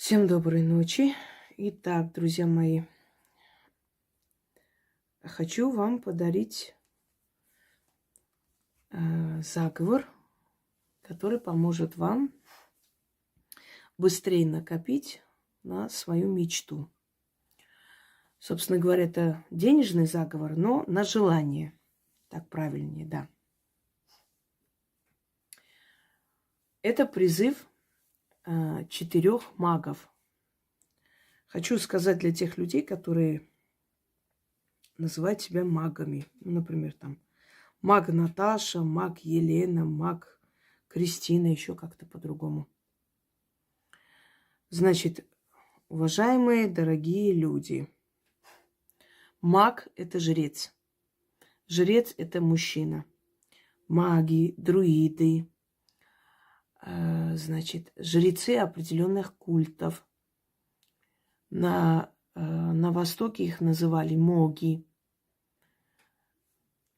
Всем доброй ночи. Итак, друзья мои, хочу вам подарить заговор, который поможет вам быстрее накопить на свою мечту. Собственно говоря, это денежный заговор, но на желание. Так правильнее, да. Это призыв 4 магов. Хочу сказать для тех людей, которые называют себя магами. Например, там маг Наташа, маг Елена, маг Кристина, еще как-то по-другому. Значит, уважаемые, дорогие люди, маг – это жрец. Жрец – это мужчина. Маги, друиды, значит, жрецы определенных культов. На Востоке их называли моги.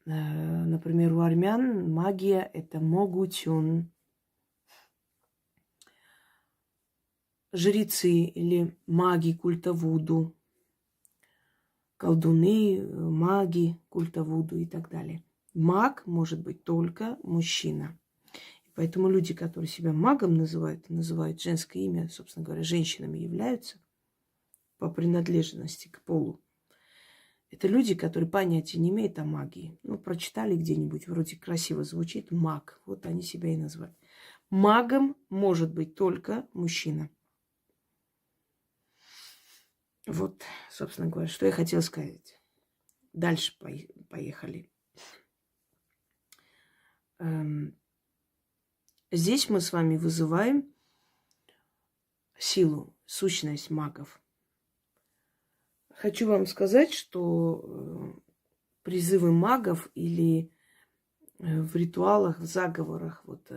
Например, у армян магия – это могутюн. Жрецы или маги культа Вуду, колдуны, маги культа Вуду и так далее. Маг может быть только мужчина. И поэтому люди, которые себя магом называют женское имя, собственно говоря, женщинами являются по принадлежности к полу. Это люди, которые понятия не имеют о магии. Ну, прочитали где-нибудь, вроде красиво звучит, маг. Вот они себя и назвали. Магом может быть только мужчина. Вот, собственно говоря, что я хотела сказать. Дальше поехали. Здесь мы с вами вызываем силу, сущность магов. Хочу вам сказать, что призывы магов или в ритуалах, в заговорах, вот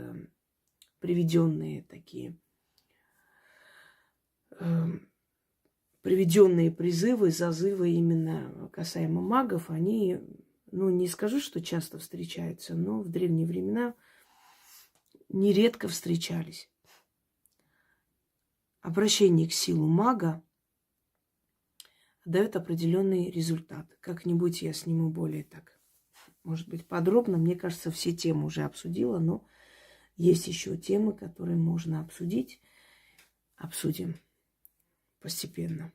приведенные такие, приведенные призывы, зазывы именно касаемо магов, они, ну, не скажу, что часто встречаются, но в древние времена нередко встречались. Обращение к силу мага дает определенный результат. Как-нибудь я сниму более так, может быть, подробно. Мне кажется, все темы уже обсудила, но есть еще темы, которые можно обсудить. Обсудим постепенно.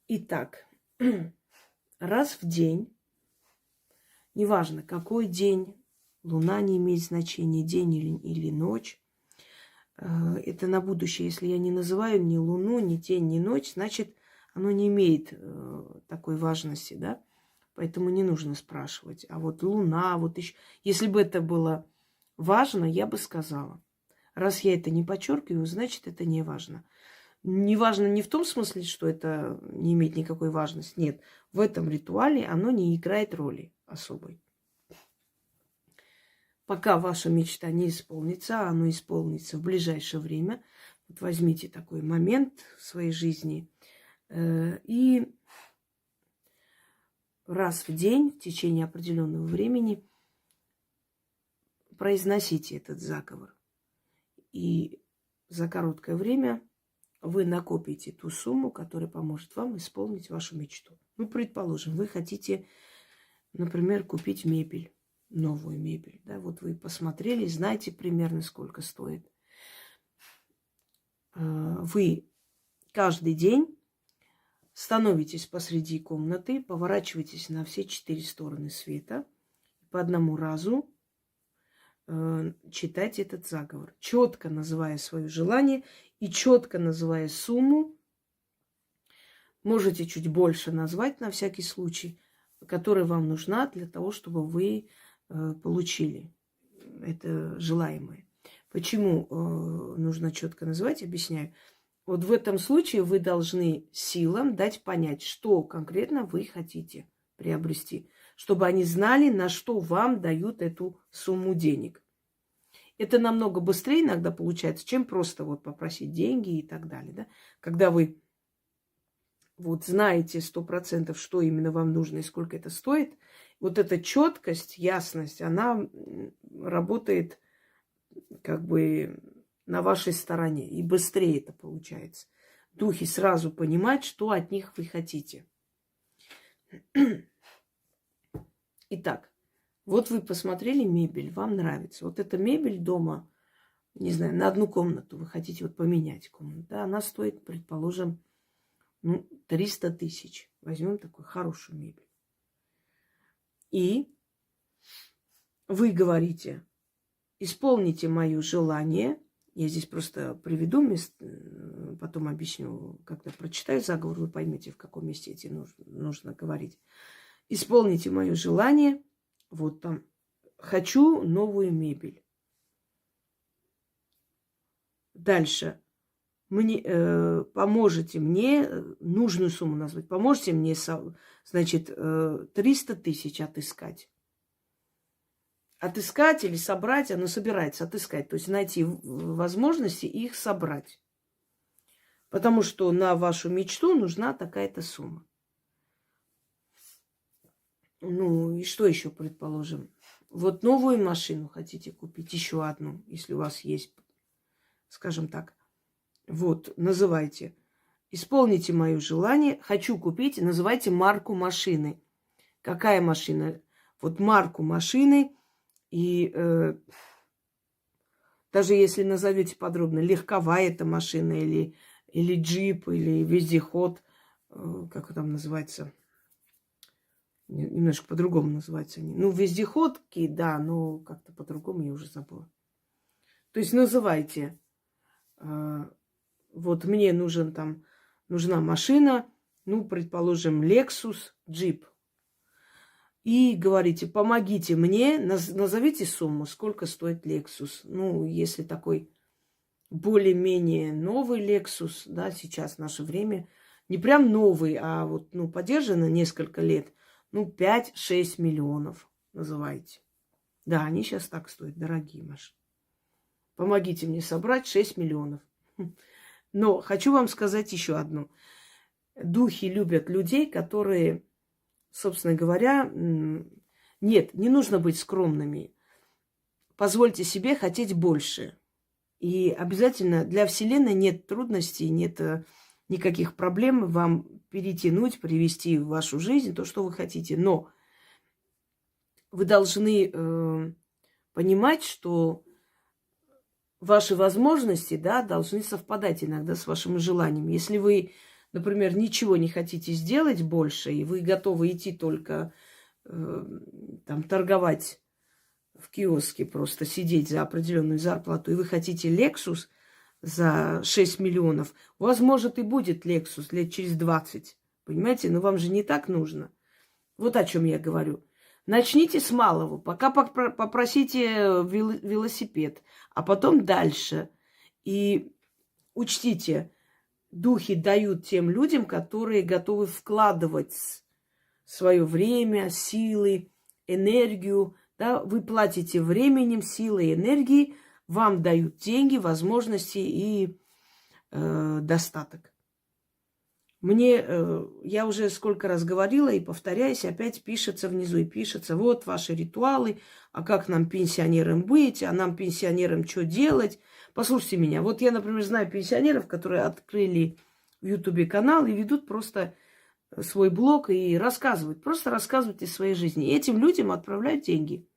Итак, раз в день, неважно какой день, луна не имеет значения, день или ночь, это на будущее, если я не называю ни луну, ни день, ни ночь, значит, оно не имеет такой важности, да? Поэтому не нужно спрашивать. А вот луна, вот еще... Если бы это было важно, я бы сказала. Раз я это не подчеркиваю, значит, это не важно. Не важно не в том смысле, что это не имеет никакой важности. Нет, в этом ритуале оно не играет роли особой. Пока ваша мечта не исполнится, а оно исполнится в ближайшее время. Вот возьмите такой момент в своей жизни и раз в день в течение определенного времени произносите этот заговор. И за короткое время вы накопите ту сумму, которая поможет вам исполнить вашу мечту. Ну, предположим, вы хотите, например, купить мебель, новую мебель. Да? Вот вы посмотрели, знаете примерно, сколько стоит. Вы каждый день становитесь посреди комнаты, поворачиваетесь на все 4 стороны света, по одному разу читайте этот заговор, четко называя свое желание и четко называя сумму. Можете чуть больше назвать на всякий случай, которая вам нужна для того, чтобы вы получили это желаемое. Почему нужно четко называть, объясняю. Вот в этом случае вы должны силам дать понять, что конкретно вы хотите приобрести, чтобы они знали, на что вам дают эту сумму денег. Это намного быстрее иногда получается, чем просто вот попросить деньги и так далее. Да? Когда вы вот знаете 100%, что именно вам нужно и сколько это стоит, вот эта четкость, ясность, она работает как бы на вашей стороне. И быстрее это получается. Духи сразу понимают, что от них вы хотите. Итак, вот вы посмотрели мебель, вам нравится. Вот эта мебель дома, не знаю, на одну комнату вы хотите вот поменять комнату. Да, она стоит, предположим, 300 тысяч. Возьмем такую хорошую мебель. И вы говорите, исполните мое желание. Я здесь просто приведу место, потом объясню, когда прочитаю заговор, вы поймете, в каком месте эти нужно говорить. Исполните мое желание. Вот там. Хочу новую мебель. Дальше. Поможете мне нужную сумму назвать. Поможете мне, значит, 300 тысяч отыскать. Отыскать или собрать, оно собирается отыскать. То есть найти возможности их собрать. Потому что на вашу мечту нужна такая-то сумма. Ну, и что еще, предположим? Вот новую машину хотите купить, еще одну, если у вас есть, скажем так. Вот, называйте. Исполните мое желание. Хочу купить, называйте марку машины. Какая машина? Вот марку машины. И даже если назовете подробно, легковая эта машина, или джип, или вездеход, как там называется? Немножко по-другому называются они. Ну, вездеходки, да, но как-то по-другому я уже забыла. То есть называйте. Вот мне нужна машина, ну, предположим, Lexus, джип. И говорите, помогите мне, назовите сумму, сколько стоит Lexus. Ну, если такой более-менее новый Lexus, да, сейчас в наше время, не прям новый, а вот, ну, подержанный несколько лет, ну, 5-6 миллионов называйте. Да, они сейчас так стоят, дорогие машины. Помогите мне собрать 6 миллионов. Но хочу вам сказать еще одно. Духи любят людей, которые, собственно говоря, нет, не нужно быть скромными. Позвольте себе хотеть больше. И обязательно для Вселенной нет трудностей, нет никаких проблем вам перетянуть, привести в вашу жизнь то, что вы хотите. Но вы должны понимать, что ваши возможности, да, должны совпадать иногда с вашими желаниями. Если вы, например, ничего не хотите сделать больше, и вы готовы идти только там, торговать в киоске, просто сидеть за определенную зарплату, и вы хотите Lexus за 6 миллионов, у вас, может, и будет Lexus лет через 20. Понимаете? Но вам же не так нужно. Вот о чем я говорю. Начните с малого, пока попросите велосипед, а потом дальше. И учтите, духи дают тем людям, которые готовы вкладывать свое время, силы, энергию. Да? Вы платите временем, силой, энергией, вам дают деньги, возможности и достаток. Я уже сколько раз говорила и повторяюсь, опять пишется внизу и пишется, вот ваши ритуалы, а как нам, пенсионерам, быть, а нам, пенсионерам, что делать? Послушайте меня, вот я, например, знаю пенсионеров, которые открыли в Ютубе канал и ведут просто свой блог и рассказывают, просто рассказывают из своей жизни. И этим людям отправляют деньги.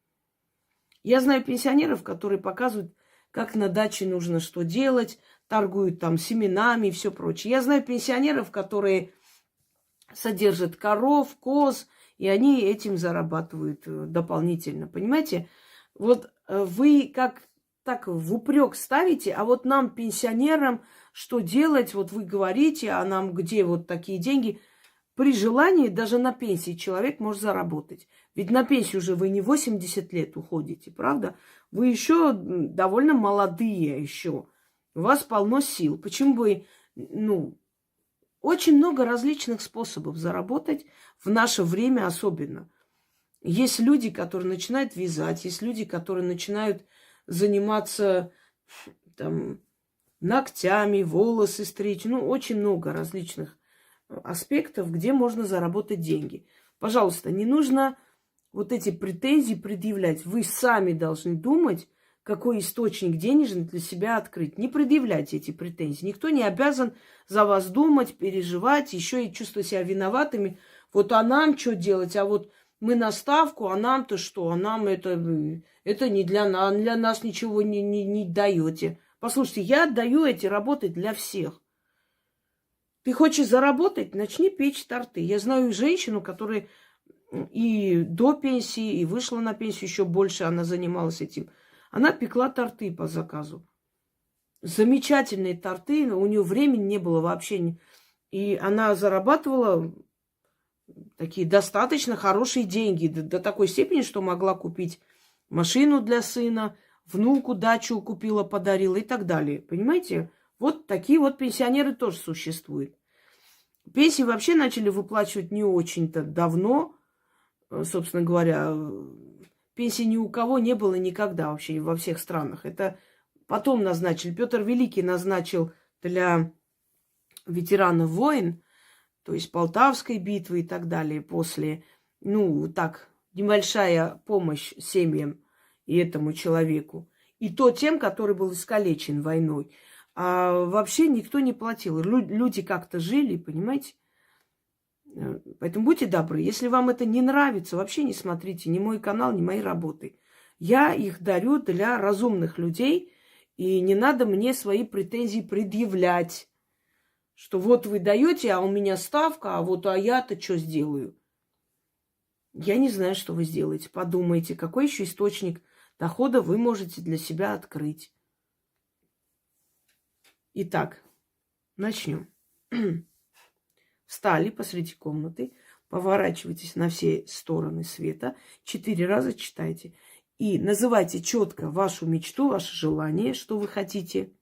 Я знаю пенсионеров, которые показывают, как на даче нужно что делать, торгуют там семенами и все прочее. Я знаю пенсионеров, которые содержат коров, коз, и они этим зарабатывают дополнительно. Понимаете? Вот вы как так в упрек ставите, а вот нам, пенсионерам, что делать? Вот вы говорите, а нам где вот такие деньги? При желании даже на пенсии человек может заработать. Ведь на пенсию уже вы не 80 лет уходите, правда? Вы еще довольно молодые еще. У вас полно сил. Почему бы, очень много различных способов заработать в наше время особенно. Есть люди, которые начинают вязать, есть люди, которые начинают заниматься там, ногтями, волосы стричь. Очень много различных аспектов, где можно заработать деньги. Пожалуйста, не нужно вот эти претензии предъявлять. Вы сами должны думать, какой источник денежный для себя открыть. Не предъявляйте эти претензии. Никто не обязан за вас думать, переживать, еще и чувствовать себя виноватыми. Вот а нам что делать? А вот мы на ставку, а нам-то что? А нам это не для нас ничего не даете. Послушайте, я отдаю эти работы для всех. Ты хочешь заработать? Начни печь торты. Я знаю женщину, которая и до пенсии, и вышла на пенсию еще больше, она занималась этим. Она пекла торты по заказу. Замечательные торты, но у нее времени не было вообще. И она зарабатывала такие достаточно хорошие деньги. До такой степени, что могла купить машину для сына, внуку дачу купила, подарила и так далее. Понимаете? Вот такие вот пенсионеры тоже существуют. Пенсии вообще начали выплачивать не очень-то давно. Собственно говоря, пенсии ни у кого не было никогда вообще во всех странах. Это потом назначили. Петр Великий назначил для ветеранов войн, то есть Полтавской битвы и так далее, после, небольшая помощь семьям и этому человеку. И то тем, который был искалечен войной. А вообще никто не платил. Люди как-то жили, понимаете? Поэтому будьте добры. Если вам это не нравится, вообще не смотрите ни мой канал, ни мои работы. Я их дарю для разумных людей, и не надо мне свои претензии предъявлять. Что вот вы даете, а у меня ставка, а я-то что сделаю? Я не знаю, что вы сделаете. Подумайте, какой еще источник дохода вы можете для себя открыть. Итак, начнем. Встали посреди комнаты, поворачивайтесь на все стороны света, 4 раза читайте. И называйте четко вашу мечту, ваше желание, что вы хотите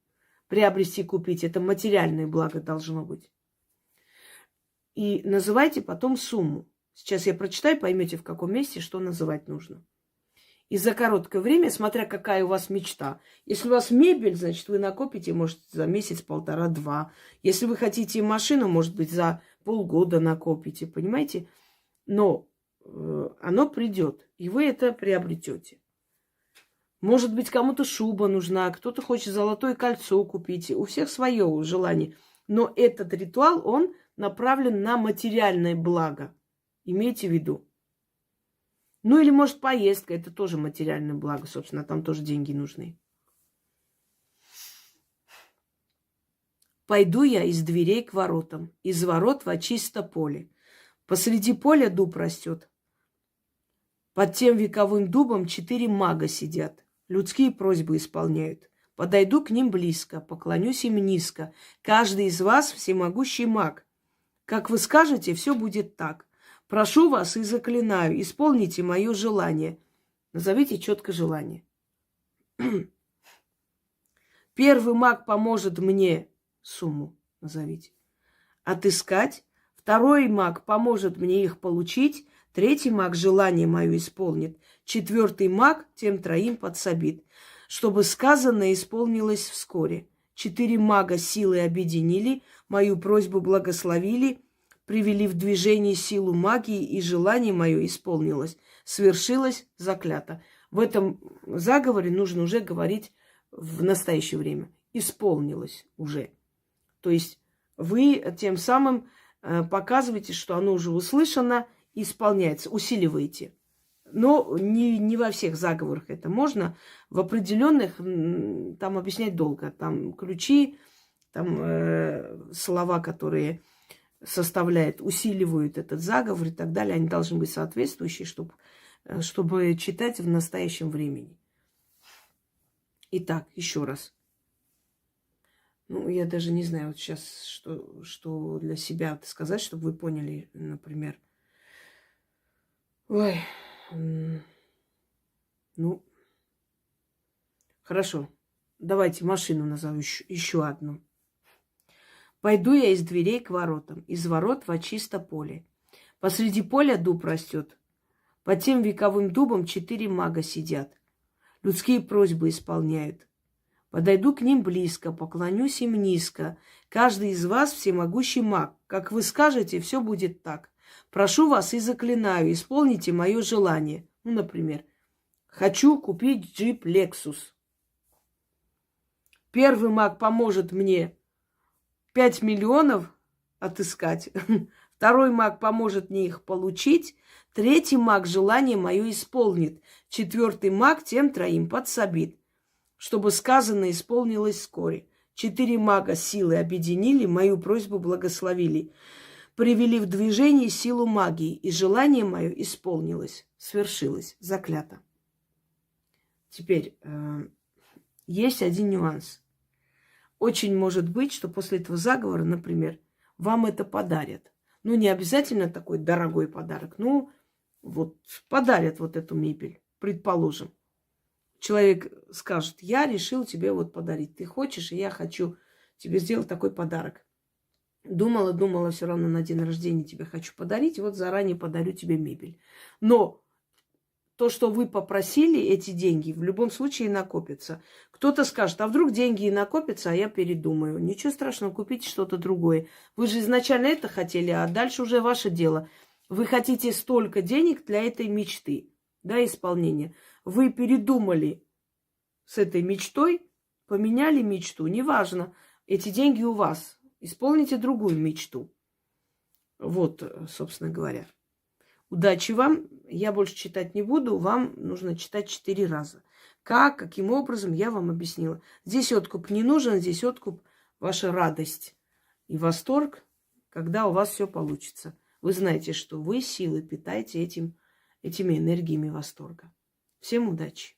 приобрести, купить. Это материальное благо должно быть. И называйте потом сумму. Сейчас я прочитаю, поймете, в каком месте что называть нужно. И за короткое время, смотря какая у вас мечта. Если у вас мебель, значит, вы накопите, может, за месяц, полтора, два. Если вы хотите машину, может быть, за полгода накопите, понимаете? Но оно придет, и вы это приобретете. Может быть, кому-то шуба нужна, кто-то хочет золотое кольцо купить. У всех свое желание. Но этот ритуал, он направлен на материальное благо. Имейте в виду. Ну или, может, поездка. Это тоже материальное благо, собственно. Там тоже деньги нужны. Пойду я из дверей к воротам, из ворот во чисто поле. Посреди поля дуб растет. Под тем вековым дубом 4 мага сидят. Людские просьбы исполняют. Подойду к ним близко, поклонюсь им низко. Каждый из вас всемогущий маг. Как вы скажете, все будет так. Прошу вас и заклинаю, исполните мое желание. Назовите четко желание. Первый маг поможет мне, сумму назовите, отыскать. Второй маг поможет мне их получить. Третий маг желание мое исполнит. Четвертый маг тем 3 подсобит. Чтобы сказанное исполнилось вскоре. 4 мага силой объединили, мою просьбу благословили, привели в движение силу магии, и желание мое исполнилось. Свершилось, заклято. В этом заговоре нужно уже говорить в настоящее время. Исполнилось уже. То есть вы тем самым показываете, что оно уже услышано, исполняется, усиливаете. Но не во всех заговорах это можно. В определенных там объяснять долго. Там ключи, там слова, которые составляют, усиливают этот заговор и так далее. Они должны быть соответствующие, чтобы читать в настоящем времени. Итак, еще раз. Я даже не знаю вот сейчас, что для себя сказать, чтобы вы поняли, например. Ой, хорошо. Давайте машину назову еще одну. Пойду я из дверей к воротам, из ворот во чисто поле. Посреди поля дуб растет. Под тем вековым дубом 4 мага сидят. Людские просьбы исполняют. Подойду к ним близко, поклонюсь им низко. Каждый из вас всемогущий маг. Как вы скажете, все будет так. Прошу вас и заклинаю, исполните мое желание. Например, хочу купить джип Lexus. Первый маг поможет мне 5 миллионов отыскать. Второй маг поможет мне их получить. Третий маг желание мое исполнит. Четвертый маг тем троим подсобит, чтобы сказанное исполнилось вскоре. 4 мага силы объединили, мою просьбу благословили. Привели в движение силу магии, и желание мое исполнилось, свершилось, заклято. Теперь есть один нюанс. Очень может быть, что после этого заговора, например, вам это подарят. Ну, не обязательно такой дорогой подарок. Ну, вот подарят вот эту мебель, предположим. Человек скажет, я решил тебе вот подарить. Ты хочешь, и я хочу тебе сделать такой подарок. Думала, все равно на день рождения тебе хочу подарить, и вот заранее подарю тебе мебель. Но то, что вы попросили, эти деньги, в любом случае накопятся. Кто-то скажет, а вдруг деньги и накопятся, а я передумаю. Ничего страшного, купите что-то другое. Вы же изначально это хотели, а дальше уже ваше дело. Вы хотите столько денег для этой мечты, да, исполнения. Вы передумали с этой мечтой, поменяли мечту, неважно, эти деньги у вас. Исполните другую мечту. Вот, собственно говоря. Удачи вам. Я больше читать не буду. Вам нужно читать 4 раза. Как, каким образом, я вам объяснила. Здесь откуп не нужен, здесь откуп ваша радость и восторг, когда у вас все получится. Вы знаете, что вы силы питаете этими энергиями восторга. Всем удачи!